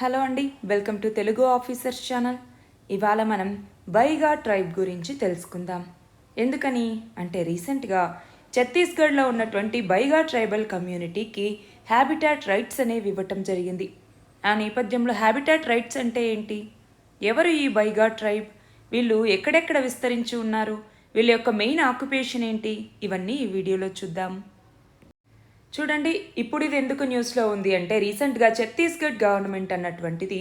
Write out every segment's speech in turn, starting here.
Hello అండి, welcome to Telugu officers channel. ఇవాళ మనం బైగా ట్రైబ్ గురించి తెలుసుకుందాం. ఎందుకని అంటే రీసెంట్గా ఛత్తీస్గఢ్లో ఉన్నటువంటి బైగా ట్రైబల్ కమ్యూనిటీకి హ్యాబిటాట్ రైట్స్ అనేవి ఇవ్వటం జరిగింది. ఆ నేపథ్యంలో హ్యాబిటాట్ రైట్స్ అంటే ఏంటి, ఎవరు ఈ బైగా ట్రైబ్, వీళ్ళు ఎక్కడెక్కడ విస్తరించి ఉన్నారు, వీళ్ళ యొక్క మెయిన్ ఆక్యుపేషన్ ఏంటి, ఇవన్నీ ఈ వీడియోలో చూద్దాం. చూడండి, ఇప్పుడు ఇది ఎందుకు న్యూస్లో ఉంది అంటే రీసెంట్గా ఛత్తీస్గఢ్ గవర్నమెంట్ అన్నటువంటిది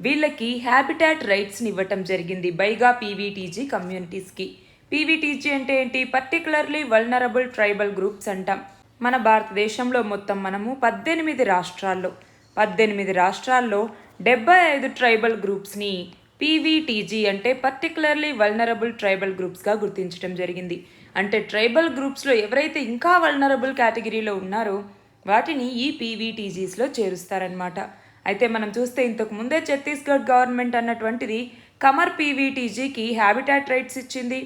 వీళ్ళకి హ్యాబిటాట్ రైట్స్ని ఇవ్వటం జరిగింది బైగా పీవీటీజీ కమ్యూనిటీస్కి. పీవీటీజీ అంటే ఏంటి, పర్టికులర్లీ వల్నరబుల్ ట్రైబల్ గ్రూప్స్ అంటాం. మన భారతదేశంలో మొత్తం మనము 18 రాష్ట్రాల్లో 75 ట్రైబల్ గ్రూప్స్ని పీవీటీజీ అంటే పర్టికులర్లీ వల్నరబుల్ ట్రైబల్ గ్రూప్స్గా గుర్తించడం జరిగింది. అంటే ట్రైబల్ గ్రూప్స్లో ఎవరైతే ఇంకా వల్నరబుల్ కేటగిరీలో ఉన్నారో వాటిని ఈ పీవీటీజీస్లో చేరుస్తారనమాట. అయితే మనం చూస్తే ఇంతకు ముందే ఛత్తీస్గఢ్ గవర్నమెంట్ అన్నటువంటిది కమర్ పీవీటీజీకి హ్యాబిటాట్ రైట్స్ ఇచ్చింది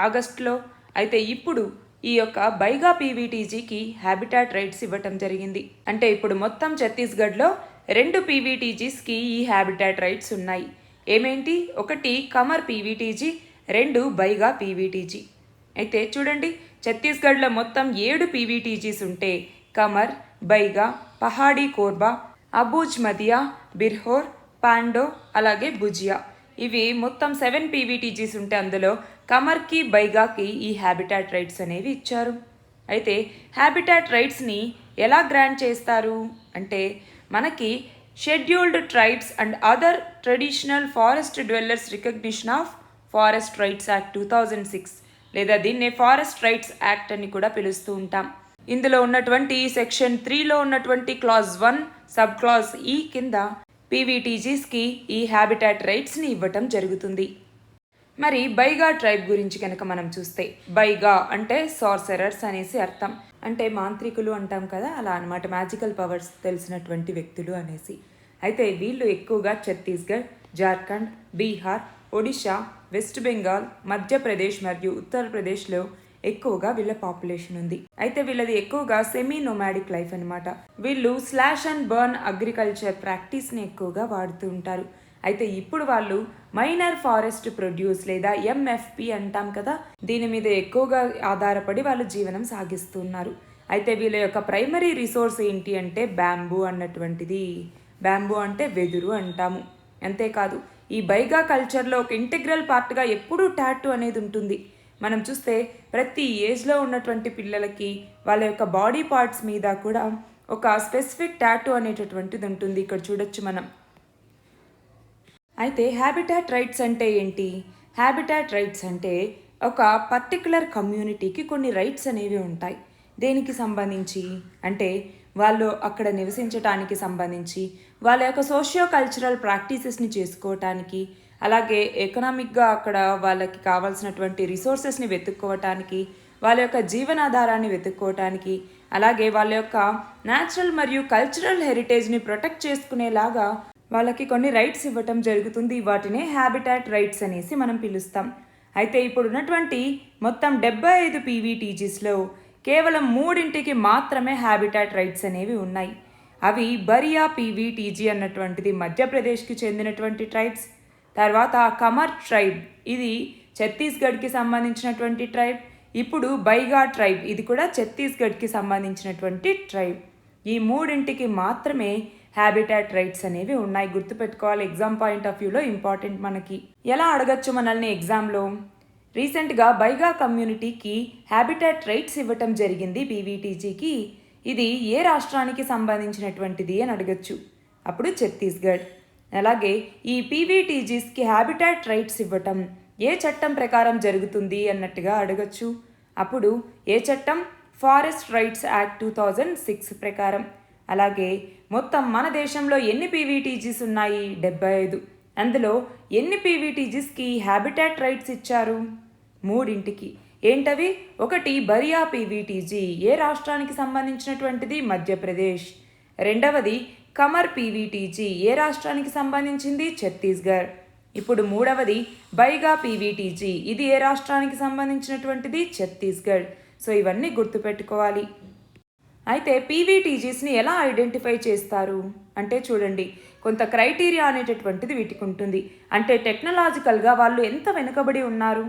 ఆగస్టులో. అయితే ఇప్పుడు ఈ యొక్క బైగా పీవీటీజీకి హ్యాబిటాట్ రైట్స్ ఇవ్వటం జరిగింది. అంటే ఇప్పుడు మొత్తం ఛత్తీస్గఢ్లో 2 పీవీటీజీస్కి ఈ హ్యాబిటాట్ రైట్స్ ఉన్నాయి. ఏమేంటి, ఒకటి కమర్ పీవీటీజీ, 2 బైగా పీవీటీజీ. అయితే చూడండి, ఛత్తీస్గఢ్లో మొత్తం 7 పీవీటీజీస్ ఉంటే కమర్, బైగా, పహాడీ కోర్బా, అబూజ్ మదియా, బిర్హోర్, పాండో అలాగే భుజియా, ఇవి మొత్తం 7 పీవీటీజీస్ ఉంటే అందులో కమర్కి బైగాకి ఈ హ్యాబిటాట్ రైట్స్ అనేవి ఇచ్చారు. అయితే హ్యాబిటాట్ రైట్స్ని ఎలా గ్రాంట్ చేస్తారు అంటే మనకి scheduled tribes and other traditional forest dwellers recognition of forest rights act 2006 లేదా దీన్నే ఫారెస్ట్ రైట్స్ యాక్ట్ అని కూడా పిలుస్తూ ఉంటాం. ఇందులో ఉన్నటువంటి సెక్షన్ 3లో ఉన్నటువంటి క్లాజ్ 1 సబ్ క్లాజ్ ఈ కింద పీవీటీజీస్కి ఈ హ్యాబిటాట్ రైట్స్ని ఇవ్వటం జరుగుతుంది. మరి బైగా ట్రైబ్ గురించి కనుక మనం చూస్తే, బైగా అంటే సార్సరర్స్ అనేసి అర్థం. అంటే మాంత్రికులు అంటాం కదా, అలా అనమాట, మ్యాజికల్ పవర్స్ తెలిసినటువంటి వ్యక్తులు అనేసి. అయితే వీళ్ళు ఎక్కువగా ఛత్తీస్గఢ్, జార్ఖండ్, బీహార్, ఒడిషా, వెస్ట్ బెంగాల్, మధ్యప్రదేశ్ మరియు ఉత్తరప్రదేశ్లో ఎక్కువగా వీళ్ళ పాపులేషన్ ఉంది. అయితే వీళ్ళది ఎక్కువగా సెమీ నోమాడిక్ లైఫ్ అనమాట. వీళ్ళు స్లాష్ అండ్ బర్న్ అగ్రికల్చర్ ప్రాక్టీస్ని ఎక్కువగా వాడుతూ ఉంటారు. అయితే ఇప్పుడు వాళ్ళు మైనర్ ఫారెస్ట్ ప్రొడ్యూస్ లేదా ఎంఎఫ్పి అంటాం కదా, దీని మీద ఎక్కువగా ఆధారపడి వాళ్ళు జీవనం సాగిస్తున్నారు. అయితే వీళ్ళ యొక్క ప్రైమరీ రిసోర్స్ ఏంటి అంటే బ్యాంబూ అన్నటువంటిది. బ్యాంబూ అంటే వెదురు అంటాము. అంతేకాదు ఈ బైగా కల్చర్లో ఒక ఇంటిగ్రల్ పార్ట్గా ఎప్పుడూ టాటూ అనేది ఉంటుంది. మనం చూస్తే ప్రతి ఏజ్లో ఉన్నటువంటి పిల్లలకి వాళ్ళ యొక్క బాడీ పార్ట్స్ మీద కూడా ఒక స్పెసిఫిక్ టాటూ అనేటటువంటిది ఉంటుంది. ఇక్కడ చూడొచ్చు మనం. అయితే హ్యాబిటాట్ రైట్స్ అంటే ఏంటి, హ్యాబిటాట్ రైట్స్ అంటే ఒక పర్టికులర్ కమ్యూనిటీకి కొన్ని రైట్స్ అనేవి ఉంటాయి. దేనికి సంబంధించి అంటే వాళ్ళు అక్కడ నివసించటానికి సంబంధించి, వాళ్ళ యొక్క సోషియో కల్చరల్ ప్రాక్టీసెస్ని చేసుకోవటానికి, అలాగే ఎకనామిక్గా అక్కడ వాళ్ళకి కావాల్సినటువంటి రిసోర్సెస్ని వెతుక్కోవటానికి, వాళ్ళ యొక్క జీవనాధారాన్ని వెతుక్కోవటానికి, అలాగే వాళ్ళ యొక్క న్యాచురల్ మరియు కల్చరల్ హెరిటేజ్ని ప్రొటెక్ట్ చేసుకునేలాగా వాళ్ళకి కొన్ని రైట్స్ ఇవ్వటం జరుగుతుంది. వాటినే హ్యాబిటాట్ రైట్స్ అనేసి మనం పిలుస్తాం. అయితే ఇప్పుడు ఉన్నటువంటి మొత్తం 75 పీవీటీజీస్లో కేవలం 3కి మాత్రమే హ్యాబిటాట్ రైట్స్ అనేవి ఉన్నాయి. అవి బరియా పీవీటీజీ అన్నటువంటిది మధ్యప్రదేశ్కి చెందినటువంటి ట్రైబ్స్, తర్వాత కమర్ ట్రైబ్ ఇది ఛత్తీస్గఢ్కి సంబంధించినటువంటి ట్రైబ్, ఇప్పుడు బైగా ట్రైబ్ ఇది కూడా ఛత్తీస్గఢ్కి సంబంధించినటువంటి ట్రైబ్. ఈ 3కి మాత్రమే హ్యాబిటాట్ రైట్స్ అనేవి ఉన్నాయి. గుర్తుపెట్టుకోవాలి, ఎగ్జామ్ పాయింట్ ఆఫ్ వ్యూలో ఇంపార్టెంట్. మనకి ఎలా అడగచ్చు మనల్ని ఎగ్జామ్లో, రీసెంట్గా బైగా కమ్యూనిటీకి హ్యాబిటాట్ రైట్స్ ఇవ్వటం జరిగింది పీవీటీజీకి, ఇది ఏ రాష్ట్రానికి సంబంధించినటువంటిది అని అడగచ్చు. అప్పుడు ఛత్తీస్గఢ్. అలాగే ఈ పీవీటీజీస్కి హ్యాబిటాట్ రైట్స్ ఇవ్వటం ఏ చట్టం ప్రకారం జరుగుతుంది అన్నట్టుగా అడగచ్చు. అప్పుడు ఏ చట్టం, ఫారెస్ట్ రైట్స్ యాక్ట్ 2006 ప్రకారం. అలాగే మొత్తం మన దేశంలో ఎన్ని పీవీటీజీస్ ఉన్నాయి, 75. అందులో ఎన్ని పీవీటీజీస్కి హ్యాబిటాట్ రైట్స్ ఇచ్చారు, 3కి. ఏంటవి, ఒకటి బరియా పీవీటీజీ ఏ రాష్ట్రానికి సంబంధించినటువంటిది, మధ్యప్రదేశ్. రెండవది కమర్ పీవీటీజీ ఏ రాష్ట్రానికి సంబంధించింది, ఛత్తీస్గఢ్. ఇప్పుడు 3వది బైగా పీవీటీజీ ఇది ఏ రాష్ట్రానికి సంబంధించినటువంటిది, ఛత్తీస్గఢ్. సో ఇవన్నీ గుర్తుపెట్టుకోవాలి. అయితే పీవీటీజీస్ని ఎలా ఐడెంటిఫై చేస్తారు అంటే చూడండి, కొంత క్రైటీరియా అనేటటువంటిది వీటికి ఉంటుంది. అంటే టెక్నాలజికల్గా వాళ్ళు ఎంత వెనుకబడి ఉన్నారు,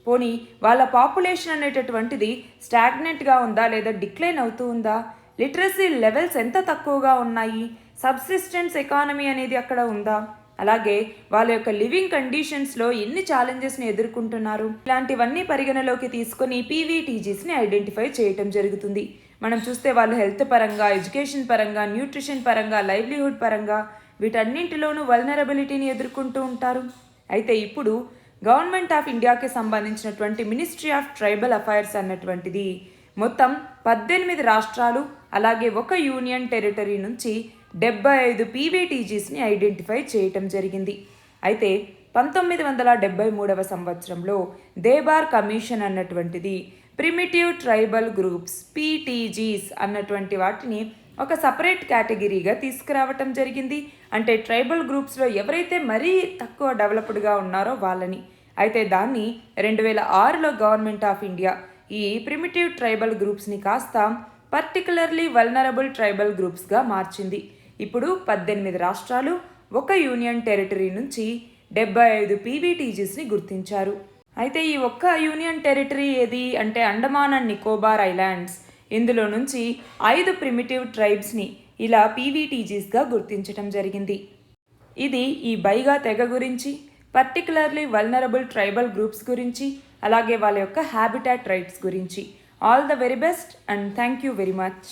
పోనీ వాళ్ళ పాపులేషన్ అనేటటువంటిది స్టాగ్నెంట్గా ఉందా లేదా డిక్లైన్ అవుతూ ఉందా, లిటరసీ లెవెల్స్ ఎంత తక్కువగా ఉన్నాయి, సబ్సిస్టెన్స్ ఎకానమీ అనేది అక్కడ ఉందా, అలాగే వాళ్ళ యొక్క లివింగ్ కండిషన్స్లో ఎన్ని ఛాలెంజెస్ని ఎదుర్కొంటున్నారు, ఇలాంటివన్నీ పరిగణలోకి తీసుకొని పీవీటీజీస్ని ఐడెంటిఫై చేయటం జరుగుతుంది. మనం చూస్తే వాళ్ళు హెల్త్ పరంగా, ఎడ్యుకేషన్ పరంగా, న్యూట్రిషన్ పరంగా, లైవ్లీహుడ్ పరంగా వీటన్నింటిలోనూ వల్నరబిలిటీని ఎదుర్కొంటూ ఉంటారు. అయితే ఇప్పుడు గవర్నమెంట్ ఆఫ్ ఇండియాకి సంబంధించినటువంటి మినిస్ట్రీ ఆఫ్ ట్రైబల్ అఫైర్స్ అన్నటువంటిది మొత్తం 18 రాష్ట్రాలు అలాగే ఒక యూనియన్ టెరిటరీ నుంచి 75 పీవీటీజీస్ని ఐడెంటిఫై చేయటం జరిగింది. అయితే 1973 సంవత్సరంలో దేబార్ కమిషన్ అన్నటువంటిది ప్రిమిటివ్ ట్రైబల్ గ్రూప్స్ పీటీజీస్ అన్నటువంటి వాటిని ఒక సపరేట్ కేటగిరీగా తీసుకురావటం జరిగింది. అంటే ట్రైబల్ గ్రూప్స్లో ఎవరైతే మరీ తక్కువ డెవలప్డ్గా ఉన్నారో వాళ్ళని. అయితే దాన్ని 2006లో గవర్నమెంట్ ఆఫ్ ఇండియా ఈ ప్రిమిటివ్ ట్రైబల్ గ్రూప్స్ని కాస్త పర్టికులర్లీ వల్నరబుల్ ట్రైబల్ గ్రూప్స్గా మార్చింది. ఇప్పుడు 18 రాష్ట్రాలు ఒక యూనియన్ టెరిటరీ నుంచి 75 పీవీటీజీస్ని గుర్తించారు. అయితే ఈ ఒక్క యూనియన్ టెరిటరీ ఏది అంటే అండమాన్ అండ్ నికోబార్ ఐలాండ్స్. ఇందులో నుంచి 5 ప్రిమిటివ్ ట్రైబ్స్ని ఇలా పీవీటీజీస్గా గుర్తించడం జరిగింది. ఇది ఈ బైగా తెగ గురించి, పర్టికులర్లీ వల్నరబుల్ ట్రైబల్ గ్రూప్స్ గురించి, అలాగే వాళ్ళ యొక్క హ్యాబిటాట్ రైట్స్ గురించి. All the very best and thank you very much.